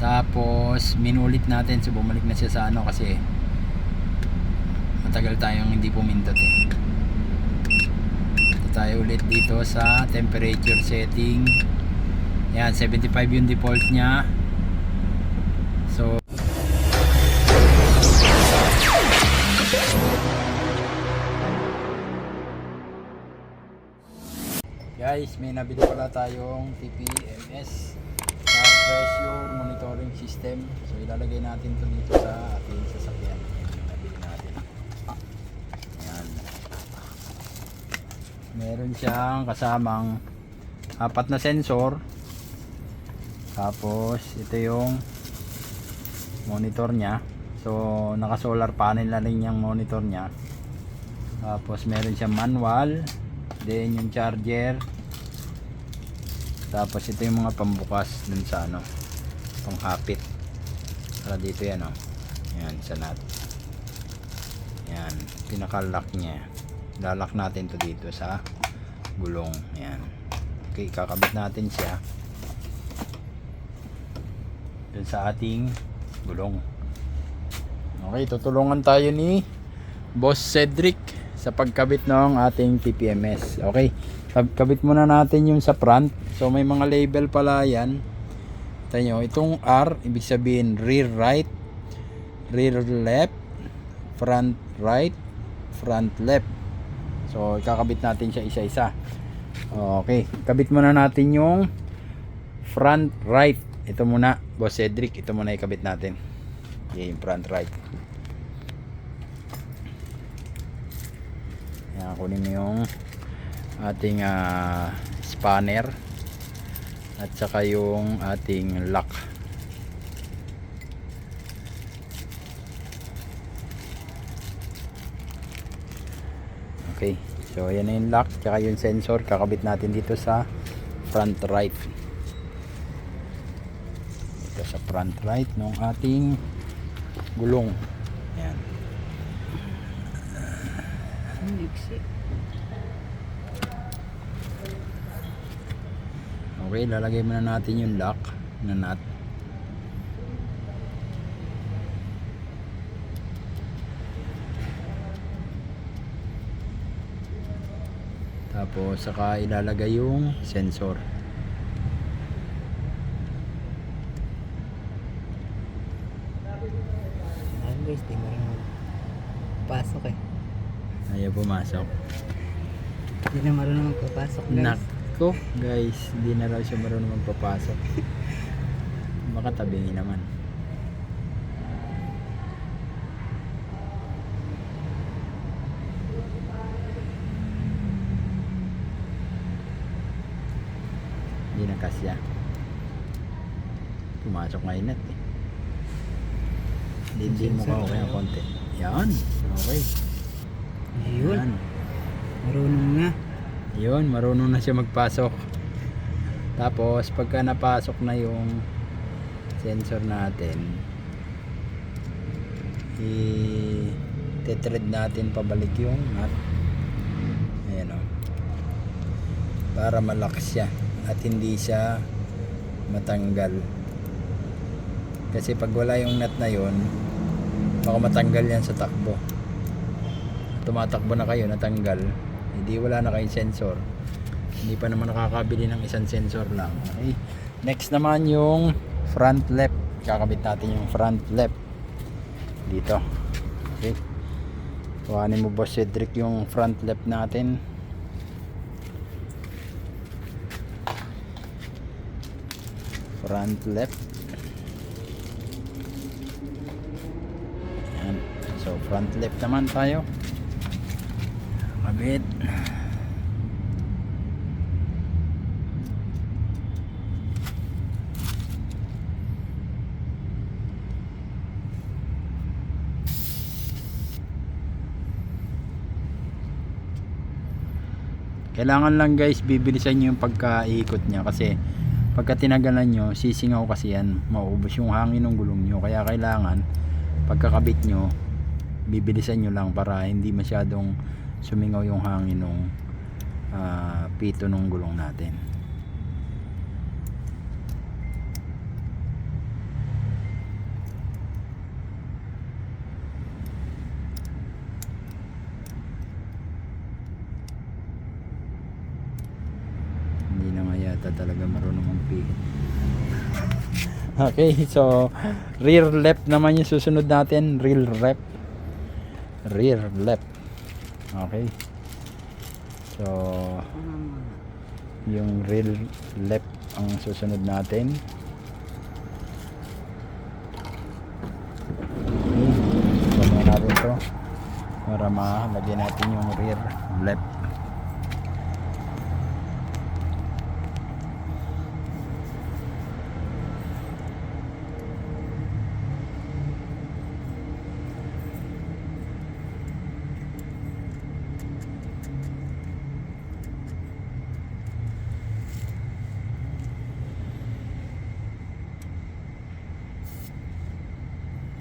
Tapos minulit natin, so bumalik na siya sa ano kasi matagal tayong hindi pumindot eh. Ito tayo ulit dito sa temperature setting. Yan, 75 yung default nya. So guys, may nabili pala tayong TPMS car pressure monitoring system. So ilalagay natin ito dito sa ating sasakyan. Nabili natin. Ayan. Meron siyang kasamang 4 na sensor. Tapos ito yung monitor nya. So naka solar panel na rin yung monitor nya. Tapos meron siyang manual, then yung charger. Tapos ito yung mga pambukas dun sa ano, panghapit. Para dito yan oh. Yan sa nut. Yan, pinaka-lock niya. Lalak natin to dito sa gulong. Yan. Okay, kakabit natin siya dun sa ating gulong. Okay, tutulungan tayo ni Boss Cedric sa pagkabit ng ating TPMS. Okay, kabit muna natin yung sa front. So may mga label pala yan. Ito nyo, itong R ibig sabihin rear right, rear left, front right, front left. So ikakabit natin siya isa-isa. Okay, kabit muna natin yung front right. Ito muna, Boss Cedric, ito muna ikabit natin. Okay, yung front right. Yan, kunin mo yung ating spanner at saka yung ating lock. Okay, so yan na yung lock saka yung sensor, kakabit natin dito sa front right. Ito sa front right ng ating gulong. Yan. Okay, lalagay muna natin yung lock na nut. Tapos saka ilalagay yung sensor. Guys, di marunong pasok eh. Ayaw pumasok. Hindi na marunong magpapasok guys. Nako guys, hindi na raw siya marunong magpapasok. Makatabingi naman. Hindi na kasya. Pumasok ngayon natin eh. Hindi mo ka okay ang konti. Yan. Okay. Ayun. Yan. Marunong na. Yun, marunong na siya magpasok. Tapos pagka napasok na yung sensor natin, i-thread natin pabalik yung nut. Ayan o. Para malak siya at hindi siya matanggal. Kasi pag wala yung nut na yun, baka matanggal yan sa takbo. Tumatakbo na kayo, natanggal, hindi wala na kayong sensor. Hindi pa naman nakakabili ng isang sensor lang. Okay. Next naman yung front left. Kakabit natin yung front left dito. Okay. Kuhanin mo Boss Cedric yung front left natin. Front left. Ayan. So front left naman tayo. Kabit. Kailangan lang guys bibilisan nyo yung pagkaikot nya kasi pagka tinagalan nyo sisingaw kasi yan, maubos yung hangin ng gulong nyo. Kaya kailangan pagkakabit nyo bibilisan nyo lang para hindi masyadong sumingaw yung hangin ng pito ng gulong natin. Okay, so rear left naman yung susunod natin. Rear left. Rear left. Okay. So yung rear left ang susunod natin. Okay. Gawin natin to para malagyan natin yung rear left.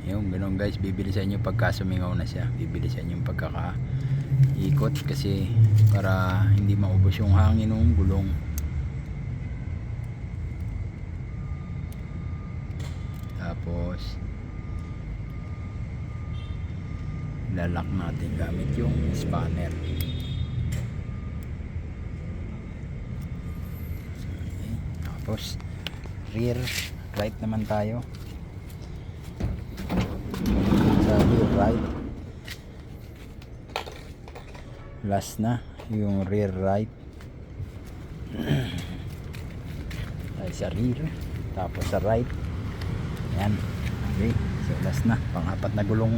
Yung ganun guys, bibilisan nyo pagka sumingaw na siya, bibilisan yung pagkakaikot kasi para hindi maubos yung hangin ng gulong. Tapos lalak natin gamit yung spanner. Okay. Tapos rear right naman tayo. Sa rear right, last na yung rear right. Ay, sa rear, tapos sa right. Yan. Okay, so last na, pang-apat na gulong.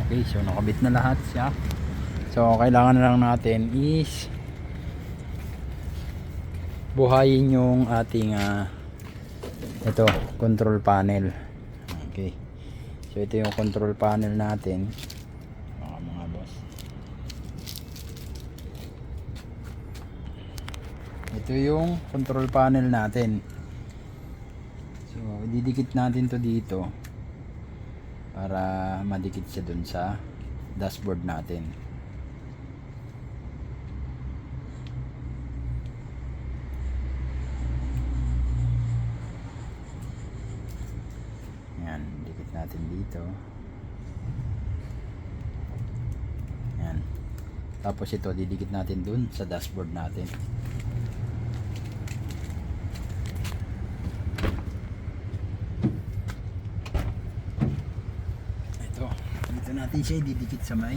Okay, so nakabit na lahat siya. So kailangan na lang natin is buhayin yung ating ito, control panel. Okay, so ito yung control panel natin, mga boss. Ito yung control panel natin. So didikit natin to dito para madikit siya dun sa dashboard natin. Yan, dikit natin dito. Yan. Tapos ito didikit natin dun sa dashboard natin. Natin siya didikit sa may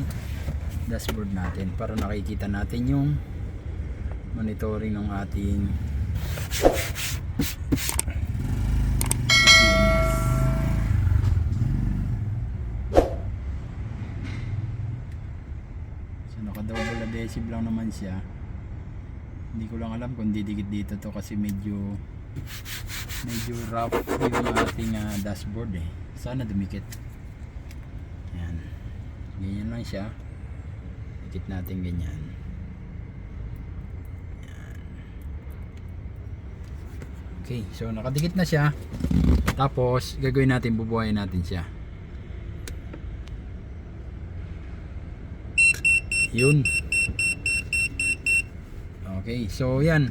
dashboard natin para nakikita natin yung monitoring ng ating so naka double adhesive lang naman siya. Hindi ko lang alam kung didikit dito to kasi medyo rough yung ating dashboard eh. Sana dumikit. Yan. Ganyan lang siya. Dikit natin ganyan. Yan. Okay, so nakadikit na siya. Tapos gagawin natin, bubuhayin natin siya. Yun. Okay, so yan.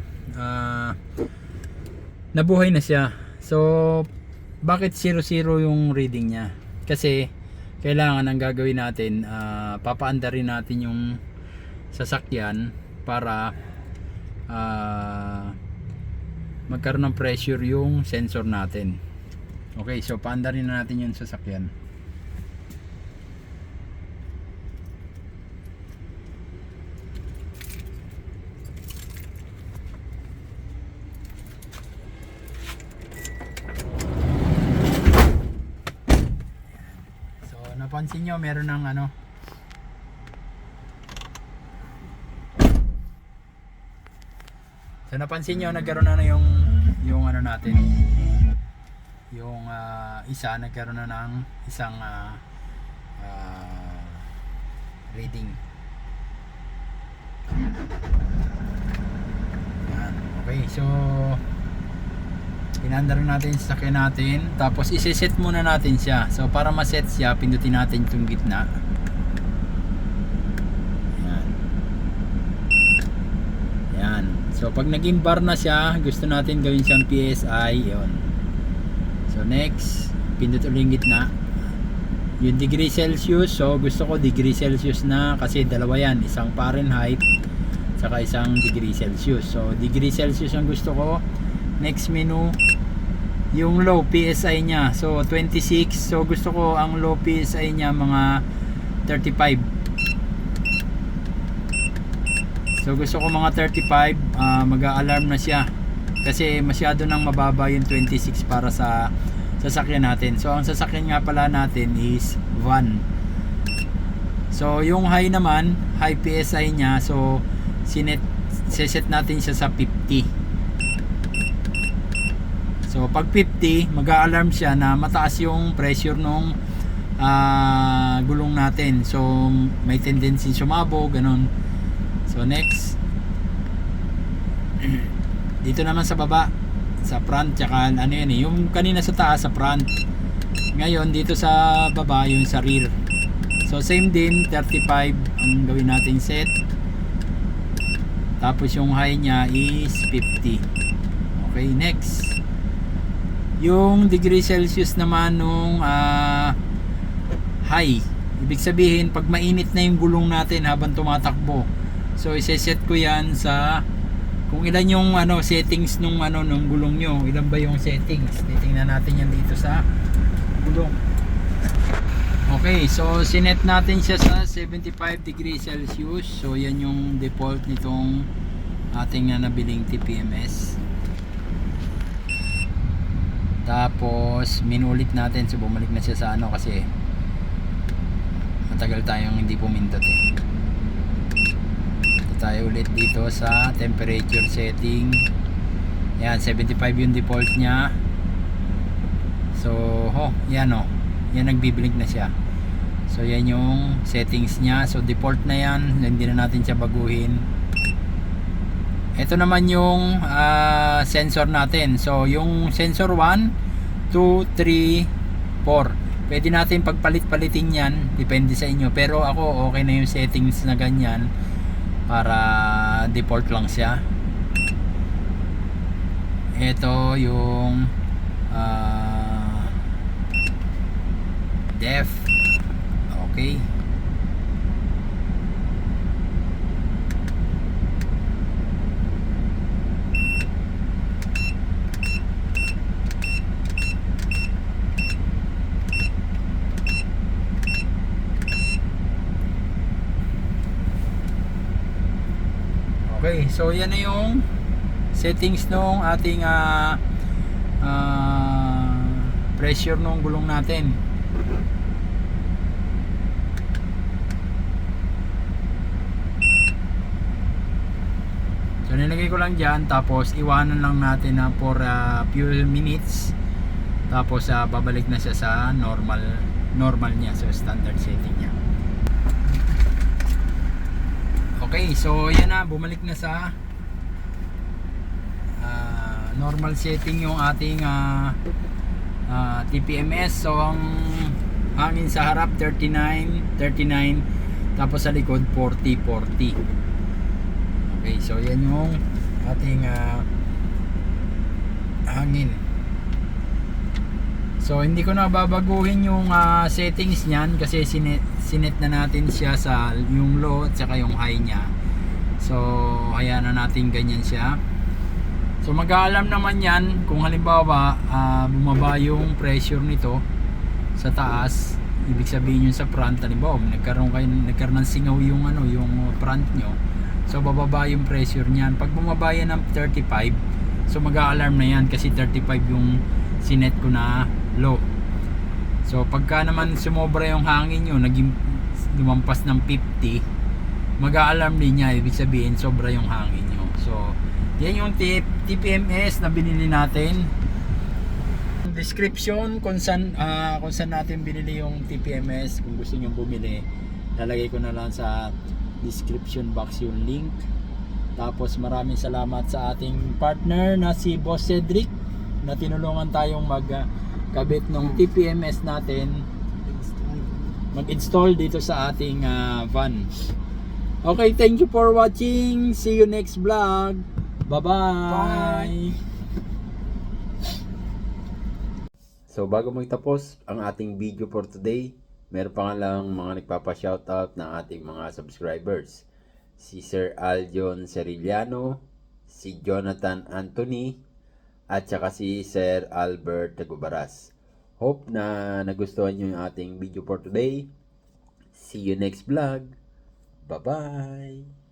Nabuhay na siya. So bakit 00 yung reading niya? Kasi kailangan ang gagawin natin, papaanda rin natin yung sasakyan para magkaroon ng pressure yung sensor natin. Okay, so paanda rin natin yung sasakyan. Napansin nyo meron ng so napansin nyo nagkaroon na yung natin yung isa nagkaroon na ng isang reading. Yan. Okay, so 00 Inandar natin sa sakyan natin. Tapos iseset muna natin siya. So para ma-set siya, pindutin natin itong gitna. Yan. Yan. So pag naging bar na siya, gusto natin gawin siyang PSI. Yun. So next, pindot ulit yung gitna. Yung degree Celsius, so gusto ko degree Celsius na kasi dalawa yan. Isang Fahrenheit saka isang degree Celsius. So degree Celsius ang gusto ko. Next menu, yung low PSI niya, so 26. So gusto ko ang low PSI niya mga 35. So gusto ko mga 35. Mag-a-alarm na siya kasi masyado nang mababa yung 26 para sa sasakyan natin. So ang sasakyan nga pala natin is van. So yung high naman, high PSI niya, so set natin siya sa 50. So pag 50, mag-a-alarm siya na mataas yung pressure nung gulong natin. So may tendency sumabo, ganun. So next, dito naman sa baba, sa front, tsaka ano yan eh, yung kanina sa taas sa front. Ngayon dito sa baba yung sa rear. So same din, 35 ang gawin natin set. Tapos yung high niya is 50. Okay, next. Yung degree Celsius naman nung high, ibig sabihin pag mainit na yung gulong natin habang tumatakbo, so iseset ko yan sa kung ilan yung settings nung nung gulong nyo, ilan ba yung settings. Titingnan natin yan dito sa gulong. Okay, so sinet natin siya sa 75 degrees Celsius. So yan yung default nitong ating nabiling TPMS. Tapos minulit natin, so bumalik na siya sa kasi matagal tayong hindi pumindot eh. Ito tayo ulit dito sa temperature setting. Yan, 75 yung default nya. So yan yan, nagbiblink na siya. So yan yung settings nya. So default na yan, hindi na natin siya baguhin. Ito naman yung sensor natin. So yung sensor 1, 2, 3, 4. Pwede natin pagpalit-palitin yan, depende sa inyo. Pero ako okay na yung settings na ganyan para default lang siya. Ito yung def. Okay. Okay, so yan na yung settings nung ating pressure nung gulong natin. So nilagay ko lang dyan, tapos iwanan lang natin na for few minutes. Tapos babalik na siya sa normal niya, so standard setting niya. Okay, so yan na, bumalik na sa normal setting yung ating TPMS. So ang hangin sa harap 39, tapos sa likod 40. Okay, so yan yung ating hangin. So hindi ko na babaguhin yung settings niyan kasi sinet na natin siya sa yung low at saka yung high niya. So hayaan na natin ganyan siya. So mag-aalarm naman yan kung halimbawa bumaba yung pressure nito sa taas. Ibig sabihin yun sa front, halimbawa nagkaroon ng singaw yung yung front nyo. So bababa yung pressure niyan. Pag bumaba yan ng 35, so mag-aalarm na yan kasi 35 yung sinet ko na low. So pagka naman sumobra yung hangin nyo, naging lumampas ng 50, mag-a-alarm din niya, ibig sabihin sobra yung hangin nyo. So yan yung TPMS na binili natin. Description kung saan natin binili yung TPMS. Kung gusto nyo bumili, lalagay ko na lang sa description box yung link. Tapos maraming salamat sa ating partner na si Boss Cedric na tinulungan tayong magkabit ng TPMS natin, mag-install dito sa ating van. Okay, thank you for watching. See you next vlog. Bye-bye. So bago magtapos ang ating video for today, meron pa nga lang mga nagpapa-shoutout ng ating mga subscribers. Si Sir Aljon Cerillano, si Jonathan Anthony, at saka si Sir Albert Tagubaras. Hope na nagustuhan nyo yung ating video for today. See you next vlog. Bye-bye.